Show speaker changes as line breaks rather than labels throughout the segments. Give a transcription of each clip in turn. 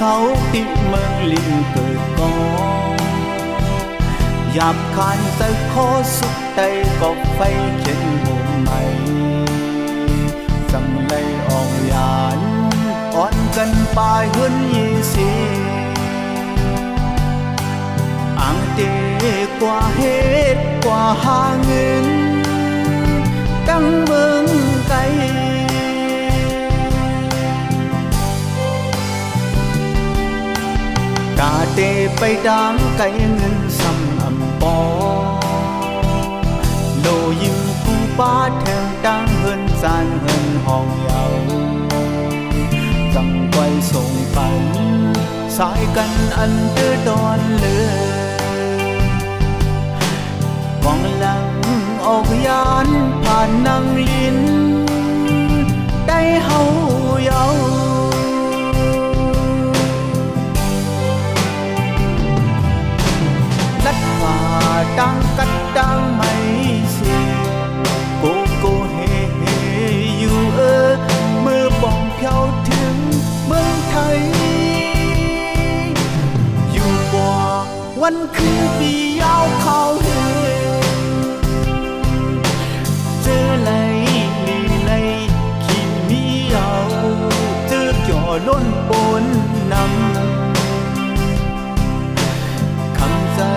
เสาติเมืองลิงเกิดก่อนหยาบคายใส่คอสุดใดก็ไฟเข็นหัวใหม่สั่งเลยออกยานอ่อนกันปลายหุ่น20อ่างเตกว่าเหตุกว่าหาเงินตั้งเมืองไกลกาเตไปดังไกลเงินซ้ำอำปอโลยิ้มผู้ป้าแทงดังเฮินจานเฮินห้องเยาจังไว้ส่งฝันสายกันอันเดือดอนเลยกองหลังออกยานผ่านนางลินได้เฮาเยาลัดผ่าดังกัดดังไม่เสียโกโกเฮเฮอยู่เมื่อบ้องเพียวถึงเมืองไทยอยู่บ่วันคืนปียาวเขาเฮเจอไหลลีไหลขี้มีเอาเจอจ่อล้นปนนำคำเจอ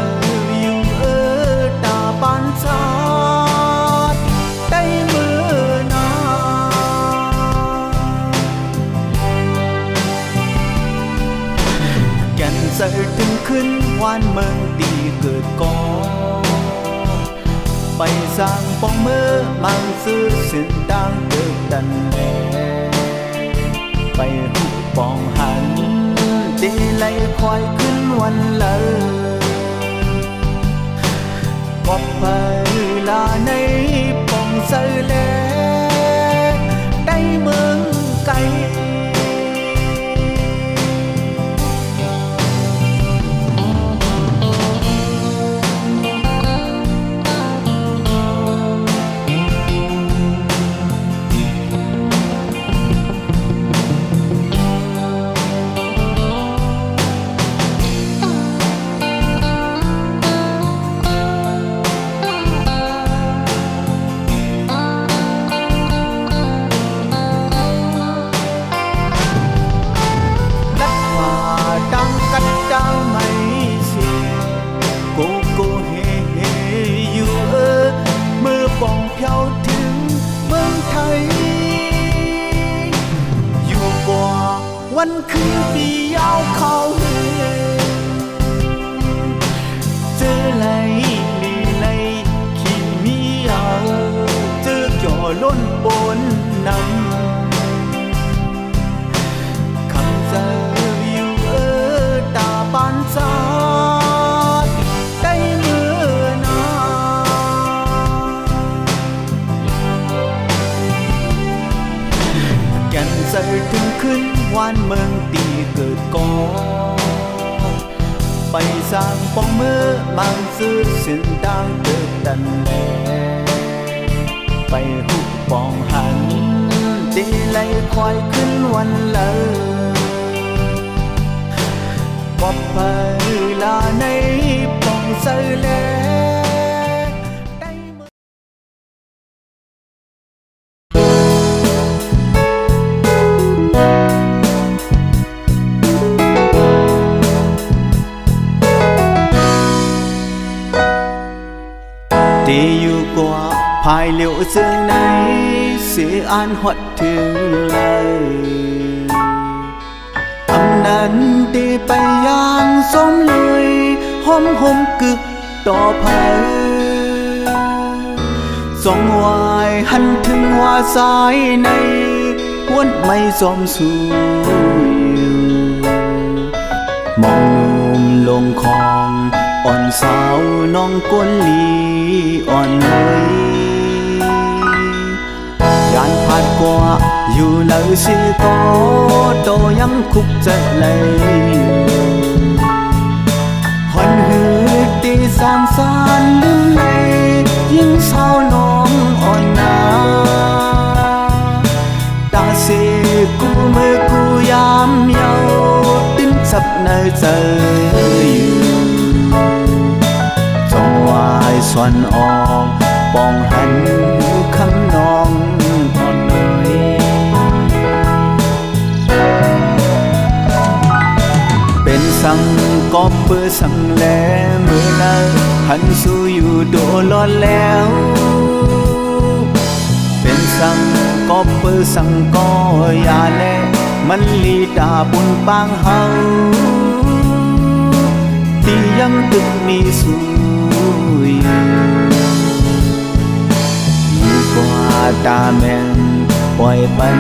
อยู่ตาปานชาดได้มือนาแก่นเสือถึงขึ้นวานเมืองตีเกิดก่อนไปสร้างปองเมื่อมังซื้อสินดังเกิดดันแลไปหุบปองหันเดลัยควายขึ้นวันเลยกอบเพลาในปองเสือแลได้เมืองไกลวันคืนปียาวเขาเฮเจอไหลลีไหลขี้มีเอาเจอจ่อล้นปนนำคำเจออยู่ตาปานชาดได้มือนาแก่นเสือถึงขึ้นวานเมืองตีเกิดก่อนไปสร้างปองเมื่อมังซื้อสินดังเกิดดันแลไปหุบปองหันเดลัยควายขึ้นวันเลยกอบเพลาในปองเสือแลที่อยู่กว่าภายเหลียวเสื่องในเสียอ่านหดถึงเลยอำนั้นที่ไปย่างส้มเลยห้มห่มกึกต่อภายสองวายหันถึงว่าสายในวนไม่สมสู่มองนุ่มลงคองอ่อนสาวน้องก้นลีอ่อนเฮ้ยยานผาดกว่าอยู่เลยสิก็โตยังคุกใจเลยหอนหืดตีสานสานลืมเลยยิ่งเศร้าน้องอ่อนนาตาเสกูมือกูยามเยาตื่น sập nơi trời trong ngoài xoan om bong hành khăm non on nơiเป็นสังก็เปื้อสังแลเมื่อนาหันสู้อยู่โดร้อนแล้วเป็นสังก็เปื้อสังก็ยาแลมันลีดาบุญปางเฮาที่ยังตึกมีสู้อยู่กว่าตาแม่นปล่อยปัน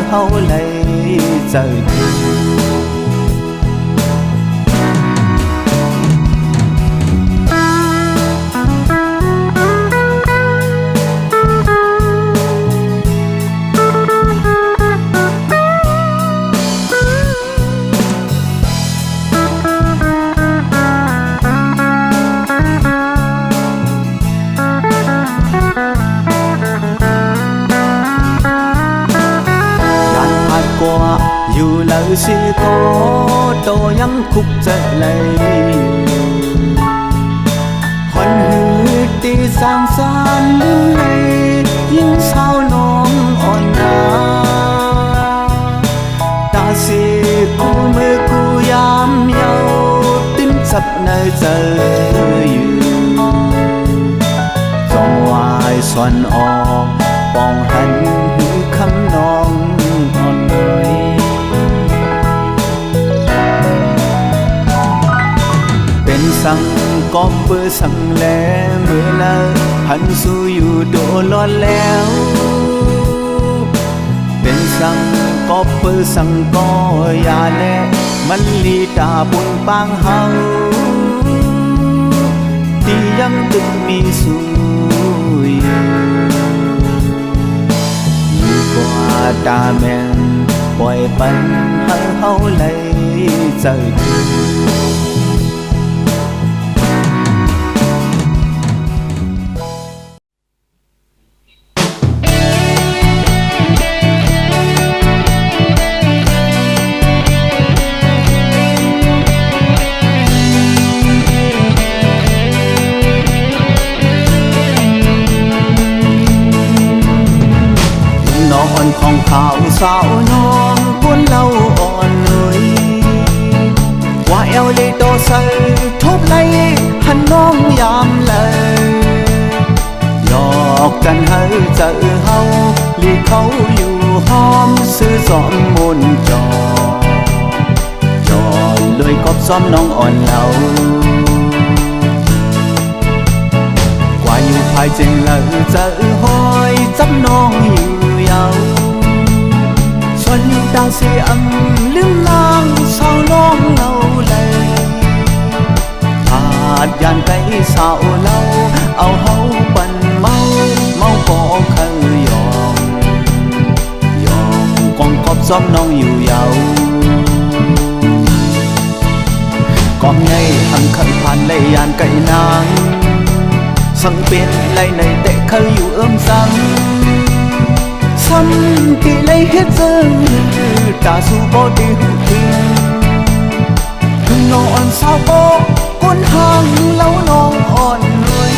เฮาเลยใจถึงอยู่แล้วสิก็โตยังคุกใจเลยหอนหือตีสร้างสรรค์ลืมเลยยิ่งเศร้าน้องอ่อนดาตาสิกูมือกูยามเยาติ้นจับในใจอยู่จงวายส่วนออกปองหันคำน้องอ่อนเลยเป็นสังก็เปื้อสังแลเมื่อนาหันสู้อยู่โดร้อนแล้วเป็นสังก็เปื้อสังก็ยาแลมันลีดาบุญปางเฮาที่ยังตึกมีสู้อยู่กว่าตาแม่นปล่อยปันเฮาเลยใจถึงของข่าวสาวน้องกวนเล่าอ่อนเลยว่าเอวเลยโตใส่ทุบไหลหันน้องยามเลยหยอกกันให้เจอเฮาลีเขาอยู่ห้อมซื้อสอมมนจอเลยกอบซ้อมน้องอ่อนเล่ากว่าอยู่ภายเจงเลยเจอห้อยจับน้องอยู่ยาวคนตาเสียงลืมนางสาวน้องเงาเลยขาดยานไก่สาวเล่าเอาเฮาปั่นเมาก็เคยยอมกองกอบซ้อมน้องอยู่ยาวกองไงหังขันผ่านเลยยานไก่นางสังเป็นไรในแต่เคยอยู่สั่งที่lấy hết giờ ta dù có đi hụt tình ngon sao có con hàng lâu non on người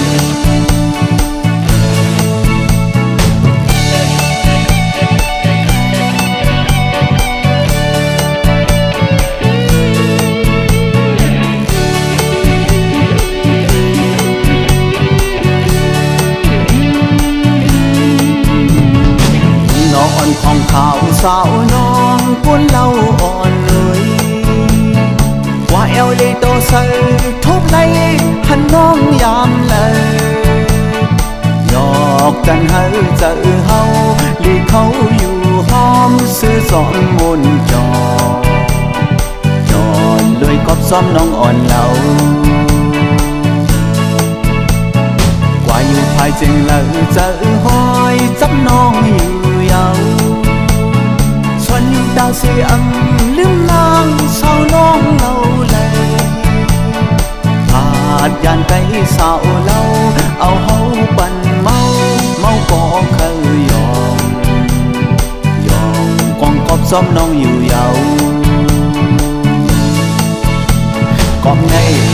ของข่าวสาวน้องกวนเล่าอ่อนเลยว่าเอวเลยโตใส่ทุบไหลหันน้องยามเลยหยอกกันให้เจอเฮาลีเขาอยู่ห้อมซื้อสอนมนจอเลยกอบซ้อมน้องอ่อนเล่ากว่าอยู่ภายเจงเลยเจอห้อยจับน้องอยู่ยาวดาเสียงลืมนางสาวน้องเงาเลยขาดยานไก่สาวเล่าเอาเฮาปั่นเมาก็เคยยอมกองกอบซ้อมน้องอยู่ยาว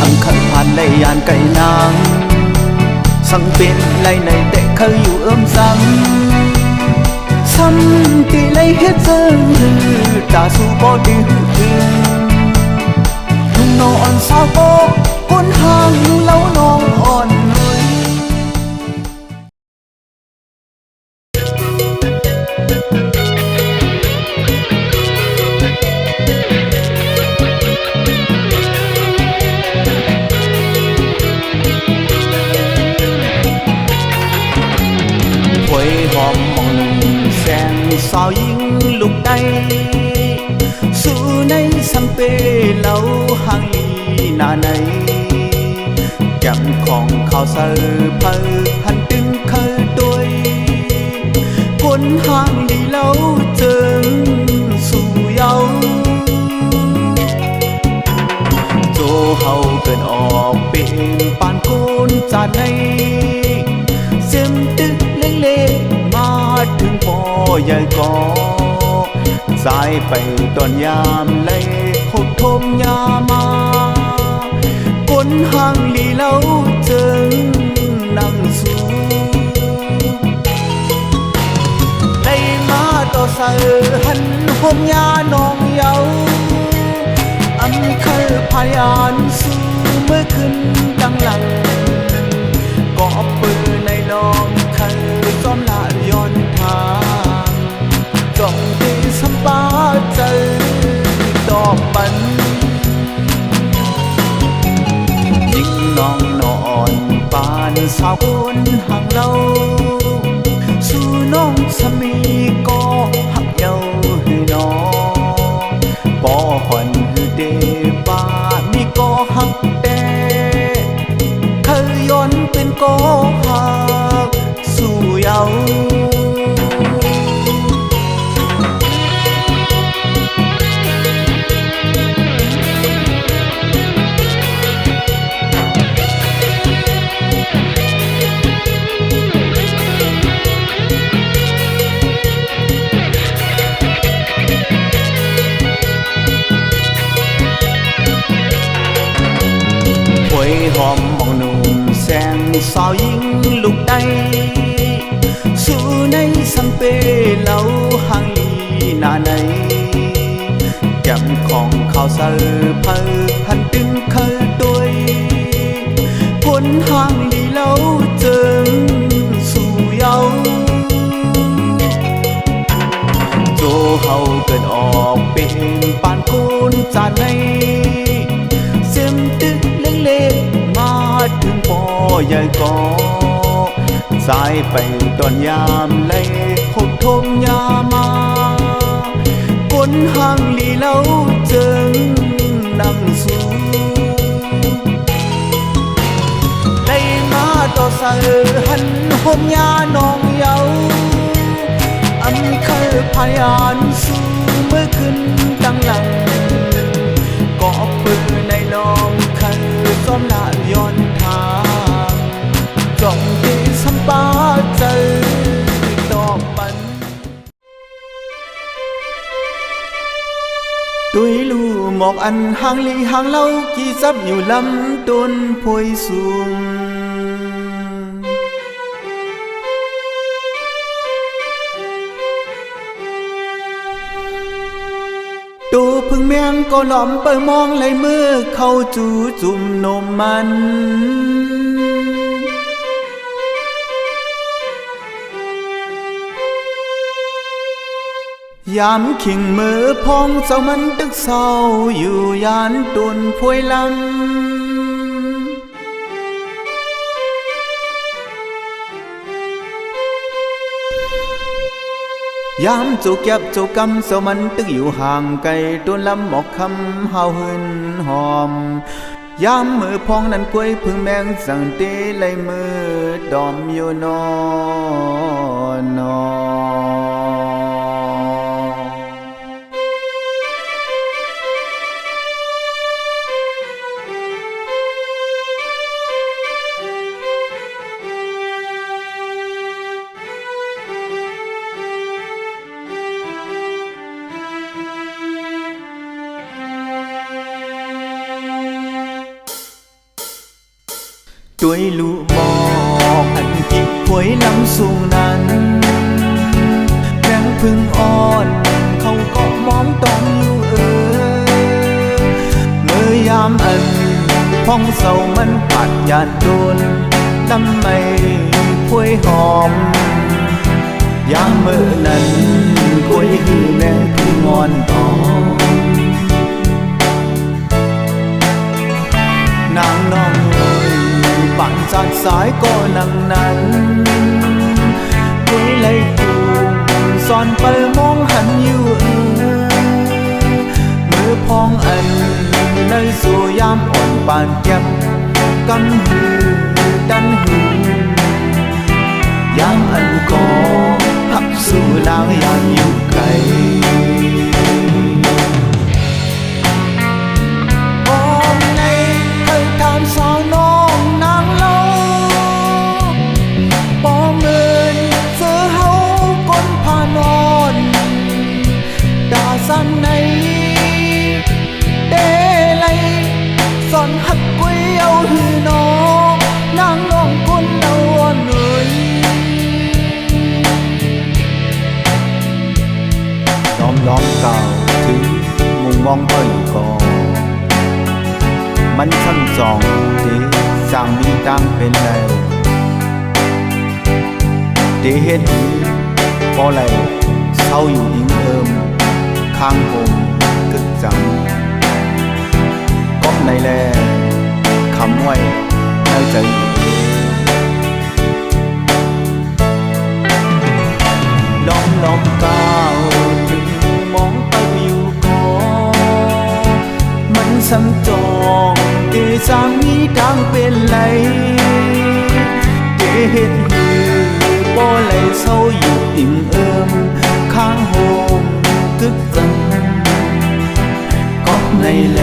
อังคันผ่านในยานไก่นางสังเป็นไรในแต่เคยอยู่ซ้ำซ้ำที่ไรเฮ็ดเจอตาสู้บ่ได้หือทุ่งนอนสาวโบก้นห่างเล่าน้องอ่อนรวยหวยหอมมองหนุ่มแสงสาวยิงลูกใดสู่ในสัมเปเหล่าหังลีนาในแก้มของข้าวเสือเพอหันตึงเคยตัวคนห่างลีเหล่าเจิงสู่เยาโจเฮาเกินออกเป็นปานคนจานในเสียมตึกเล็กๆมาถึงพอใหญ่ก่อสายไปตอนยามเลยหกทมยามาก้นห่างลีเหล่าเจิงนั่งสูได้มาต่อเสือหันหมยาน้องเยาอำเคยพยานสู้เมื่อขึ้นดังหลังก็ปืนในลองเคยซ้อมละย้อนทางจ้องที่สัมปาใจตอบปันยิ่งน้องนอนปานสาวคนห่างเราสู่น้องสามีก็หักเยาหือน้องบ่หอนหือเดบ้ามีก็หักแต่เคยย้อนเป็นก็หักสู่เยาหอมมองหนุ่มแสงสาวยิงลูกใดสู่ในสัมเปเหล่าหังลีนาในแก้มของข้าวเสือเพอหันตึงเคยตัวคนห่างลีเหล่าเจิงสู่เยาโจเฮาเกินออกเป็นปานคนจานในเสียมตึกเล็กๆมาถึงปอใหญ่ก่อสายไปตอนยามเลยหกทมยามาก้นห่างลีเหล่าเจิงนั่งสูได้มาต่อเสือหันหมยาน้องเยาอำเคยพยานสู้เมื่อขึ้นดังหลังก็ปืนในลองเคยซ้อมละย้อนทางจ้องที่สัมปาใจตอบปันตุยลู่หมอกอันห่างลีห่างเล่ากี่ซับอยู่ลำต้นพวยสูงตูพึ่งเมียงก็หล้อมเปิดมองไหลมือเข้าจูจุ่มนมมันยามขิงมือพองเจ้ามันตึกเศร้าอยู่ยานตุนพวยลำยามจูเก็บจูกำเจ้ามันตึกอยู่ห่างไกลตุนลำหมอกคำเฮาหืนหอมยามมือพองนั้นกล้วยพึ่งแมงสั่งเตไหลมือดอมอยู่นอน ด้วยลูกบอกอันกิควยลำสูงนั้นแมงพึ่งอ่อนเขาก็มองต้องอยู่เมื่อยามอันพ้องเศร้ามันปัดยานโดนลำไม่ควยหอมยามเมื่อนั้นควยหือแมงพึ่งอ่อนตอมนางน้องเอ๋ยปั่นจากสายก็นังนั้นด้วยไหลตูซ่อนไปมองหันอยู่มือพองอันในสู่ยามอ่อนปานแก้มกำหือดันหือยามอันก็หักสู่ลางยามอยู่ไกลสาวน้องนางเล่าปอเมินเสือเฮาก้นพานอนดาสันในเดลัยสอนหักกุ้ยเอาหือน้องนางน้องก้นเอาอ่อนเลยน้อมกล่าวถึงมุมมองเพิ่นก่อนมันช่างจองที่สร้างมีตังเป็นไรที่เห็นพอไรเศร้าอยู่อิงข้างผมกึกจังก็ในแลคำไว้ในใจล้อมก้าวถึงมองไปอยู่ก่อนมันซ้ำจองที่สร้างมีดังเป็นไรที่เห็นหือบ่ไหลเศร้าอยู่อิ่มข้างโฮมกึกจังก็ในแล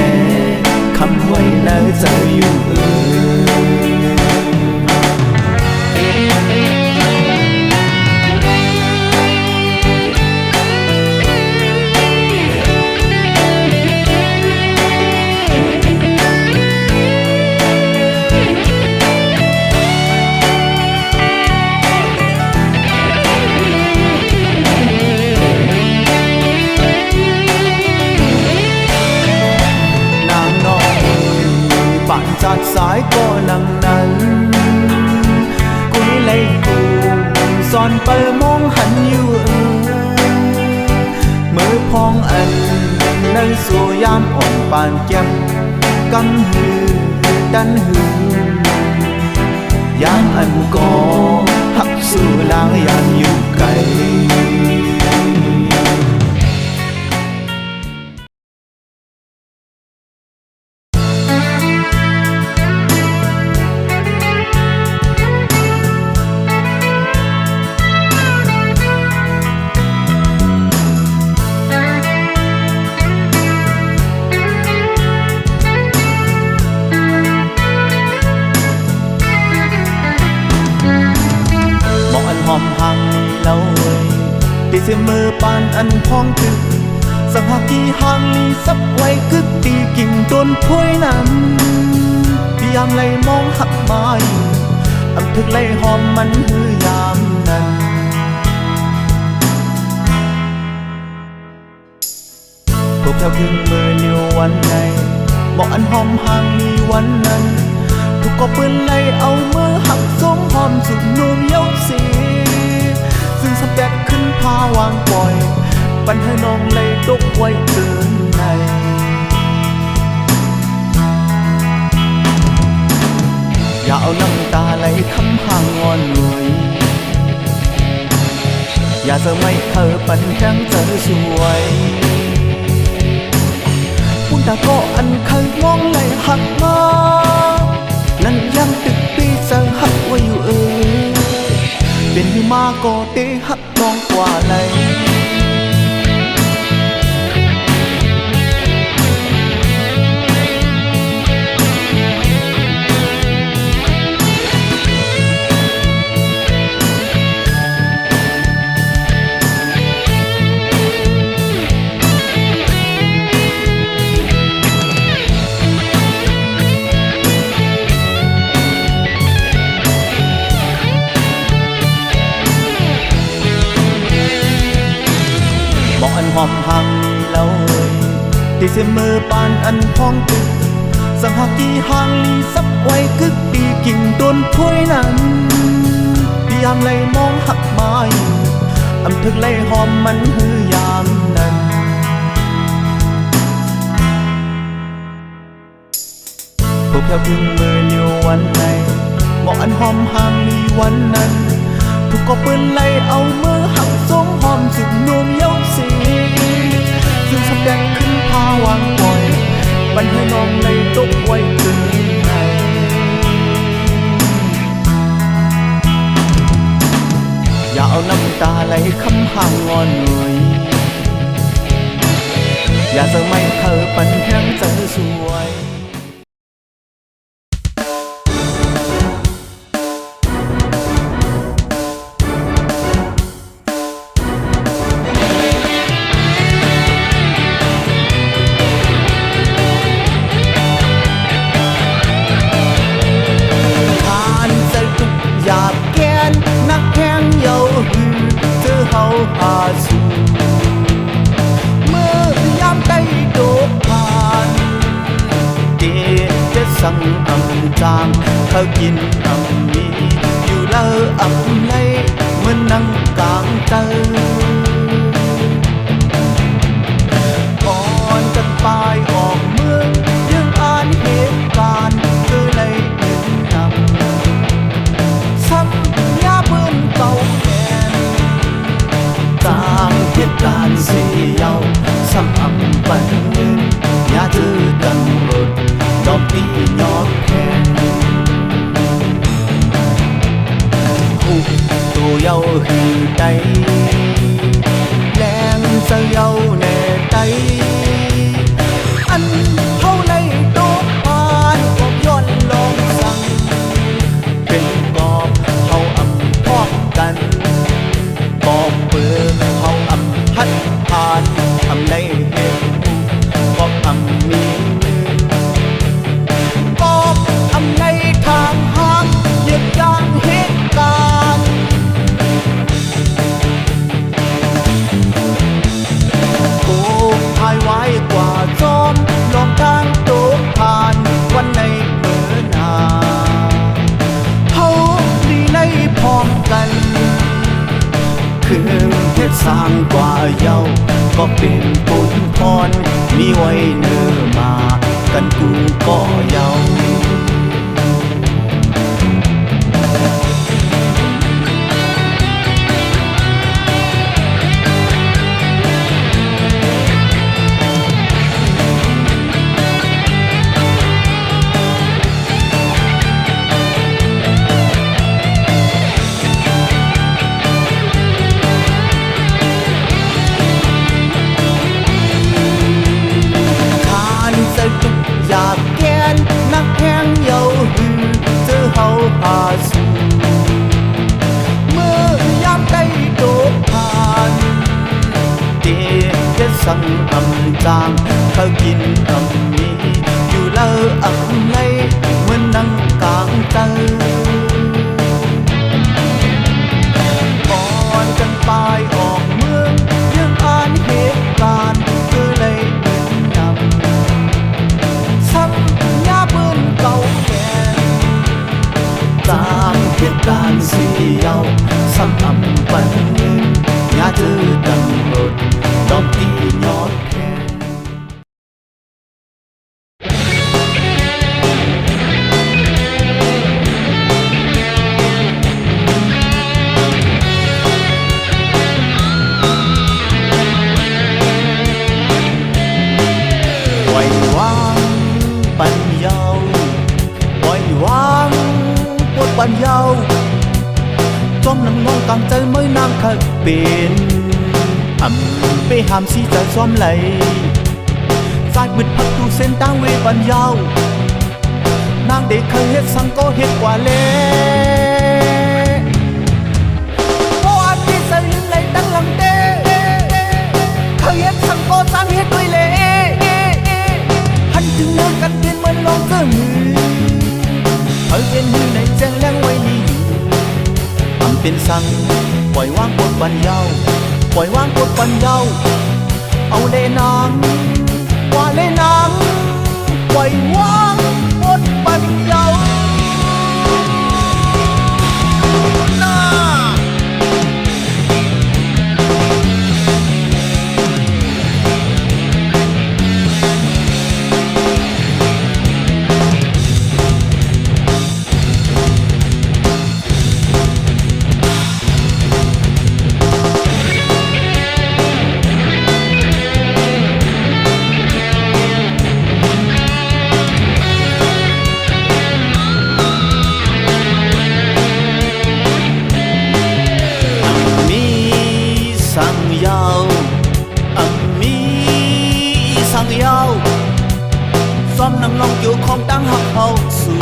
คำไว้แล้วจะอยู่จากสายก็นังนั้นกุยไหลกูซ่อนไปมองหันอยู่มือพองอันในสู่ยามอ่อนปานแก้มกำหือดันหือยามอันก็หักสู่ลางยามอยู่ไกลหอมห่างนี่เล่าเว้ยที่เสมอปานอันพ้องตึกสังหากี่ห่างนี่ซับไว้กึกตีกิ่งต้นพ้วยนั้นพยายามไล่มองหักไม้อำถึกไล่หอมมันหือยามนั้นพวกเธอพึ่งมือเลี้ยววันไหนบอกอันหอมห่างนี่วันนั้นถูกก็ปืนไล่เอามือหักสมหอมสุดนุ่มเย้าสีซึ่งสำแดกขึ้นพาวางปล่อยปันให้น้องเลยตกไว้เกินในอย่าเอาน้ำตาไหลทำห่างงอนรวยอย่าจะไม่เธอปันจังเจอสวยปุ่นตาก็อันเคยมองไหลหักมานั่นยังตึกปีเสือหักไว้อยู่เป็นที่มาก็เตะหักน้องกว่าไหล อันพ้องตึกสังหากีห่างลีซับไว้กึกปีกิ่งโดนถ้วยนั้นพยายามไล่มองหักไม้อำถึกไล่หอมมันหือยามนั้นพวกแค่พึ่งมือเลียววันไหนหมออันหอมห่างลีวันนั้นถูกก็ปืนไล่เอามือหักทรงหอมสุดนวมเย้าสีซึ่งแสดงขึ้นพาวางปล่อยปันให้น้องในตกไว้เกินไหนอย่าเอาน้ำตาไหลคำห่างงอนหน่อยอย่าจะไม่เธอปันแห้งใจสวยหาสู่เมื่อยามใกล้โดดผ่านเดจะสั่งอำจางเขากินอำมีอยู่เลออำไลเหมือนนั่งกลางเตอก่อนกันปลายออกเมืองยังอ่านเหตุการณ์คือเลยหนึ่งนำซ้ำยาเบิ้นเก่าตามเหตุการณ์เสียวซ้ำอำปันเงินอย่าถือตังรถดอกตียอดแทนหุบตัวเยาหือใดแรงเสียวแน่ใดอันเท่าไรตกผ่านก็ย้อนลองสั่งเป็นกอบเขาอำพอกกันบอกเปิดเขาอำพัดผ่านอำได้เห็นบอกอำมีบอกอำในทางห้างเหยียบย่างเหตุการณ์โอ้ทายไว้กว่าจอมลองทางโตผ่านวันในเมื่อนาเขาดีในพร้อมกันคือเพชรสร้างกว่าเยาก็เป็นปุญพรมีไว้เนื้อมากันกูก็เยาอยากแกนนักแข่งเยาหือเจอเฮาหาสู่เมื่อยามใกล้โดดผ่านเดจะสั่งอำจางเขากินอำมีอยู่เลออำไลเหมือนนั่งกลางเตอก่อนกันปลายออกเมืองยังอ่านเหตุการณ์คือเลยตามเหตุการณ์เสียวซ้ำอำปันเงินอย่าถือตังรถดอกตียอดแค่ปล่อยวางปัญญาปล่อยวางปวดปัญญาจอมนังน้องตั้งใจไม่นางขัดเป็นไปหามสีใจซ้อมไหลสายมืดพักดูเส้นตั้งเวปัญญานางเด็กเคยเฮ็ดสังก็เฮ็ดกว่าเล่โอ้อาทิตย์ใส่ลืมไหลตั้งหลังเด้เคยเฮ็ดสังก็สร้างเฮ็ดด้วยเล่หันถึงเนื้อกันเดินเหมือนลองเสมอเฮ้ยเป็นหือในแจ้งแรงไว้ลีเป็นสั่งปล่อยวางกดปัญญาปล่อยวางกดปัญญาเอาเลนางว่าเลนาง ปล่อยวางหมดปัญญาหน้าซ้อมนั่งลองอยู่ของตั้งหักเอาสู่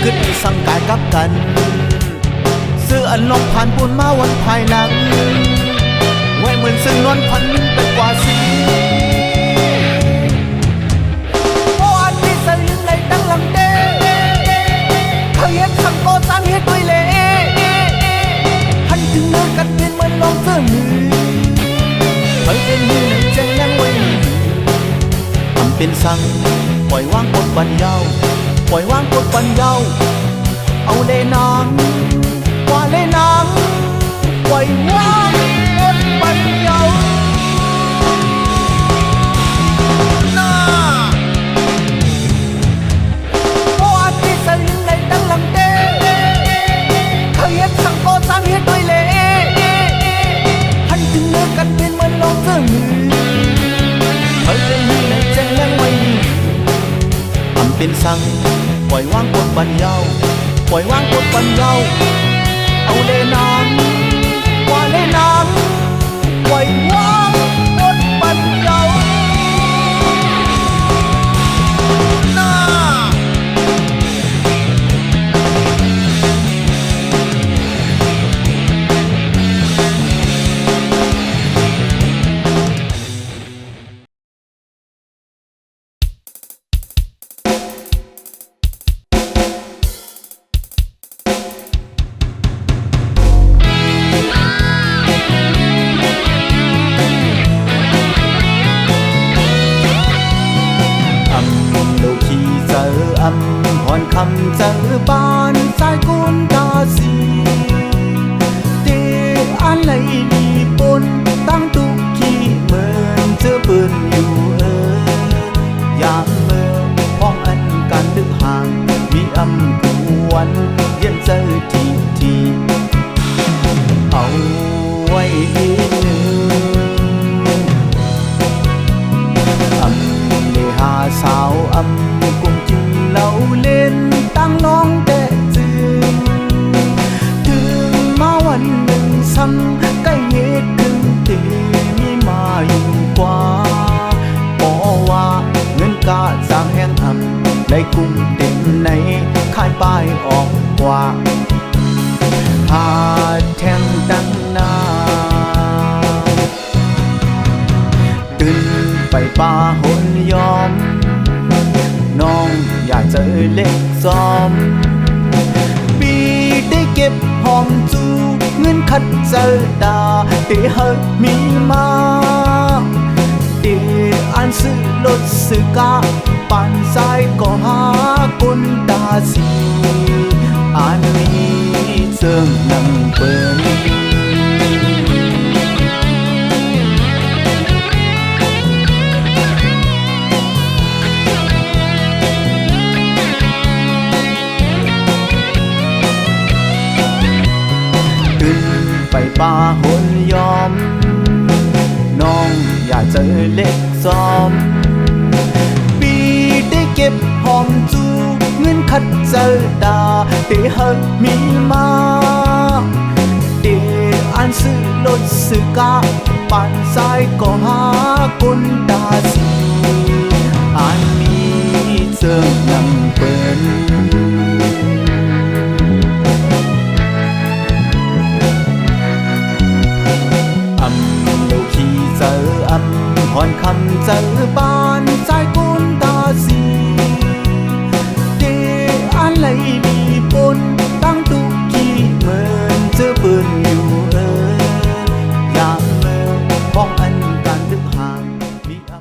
ขึ้นสังกายกับกันซื้ออันลงผ่านปูนมาวันภายหลังไว้เหมือนซึ่งนวลพันเป็นกว่าสีโอ้อันนี้สลิงไหลตั้งลำเด้เขาเย็บสังโกสามเฮ็ดด้วยเล่หันถึงเนื้อกันเป็นเหมือนลองเสื้อมือไปเป็นมือในใจยังไว้เป็นสั่งปล่อยวางกดบันเยาปล่อยวางกดบันเยาเอาเลยนางว่าเลยนางปล่อยวางกดบันเยาหน้าโอ้อาทิตย์สลิงไหลตั้งลำเด้เขาเย็บสังโกสามเฮ็ดด้วยเล่หันถึงเนื้อกันเป็นเหมือนลองเสื้อมือเฮ้ยเป็นมือในใจยังไม่ทำเป็นสั่งปล่อยวางกดบันเยาปล่อยวางกดบันเยาเอาเลยนางว่าเลยนางปล่อยวางกดบันเยาหน้าผ่อนคำเจอบ้านสายกุนตาสีเตอันไหลดีปนตั้งตุกขี้เหมือนเจอปืนอยู่อยากเมื่อห้องอันการดึกห่างมีอำกวนเย็นเจอทีเอาไว้อีกหนึ่งเลหาสาวกุมจิ้มเหล่าเล่นตั้งน้องแต่จึงถึงมาวันหนึ่งซ้ำใกล้เหตุถึงตีมีมาอยู่กว่าบอกว่าเงินกาสร้างแห่งได้กุ้งเต็มในขายป้ายออกกว่าหาแทงดังนาตื่นไปป่าหนยอมน้องอยากเจอเล็กซ้อมปีได้เก็บหอมจูเงินคัดเจอดาเตะเฮมีมาเตะอันซื้อรถซื้อกาปานสายก็หาคนตาสีอันนี้เสื่องนั่งเปิ้นไปป่าหนยอมน้องอยากเจอเล็กซ้อมปีได้เก็บหอมจูเงินคัดเจอดาเตะเฮมีมาเตะอันซื้อรถซื้อกาปานสายก็หาคนตาสีอันนี้เสื่องนั่งเปิ้นผ่อนคำเจอบ้านสาย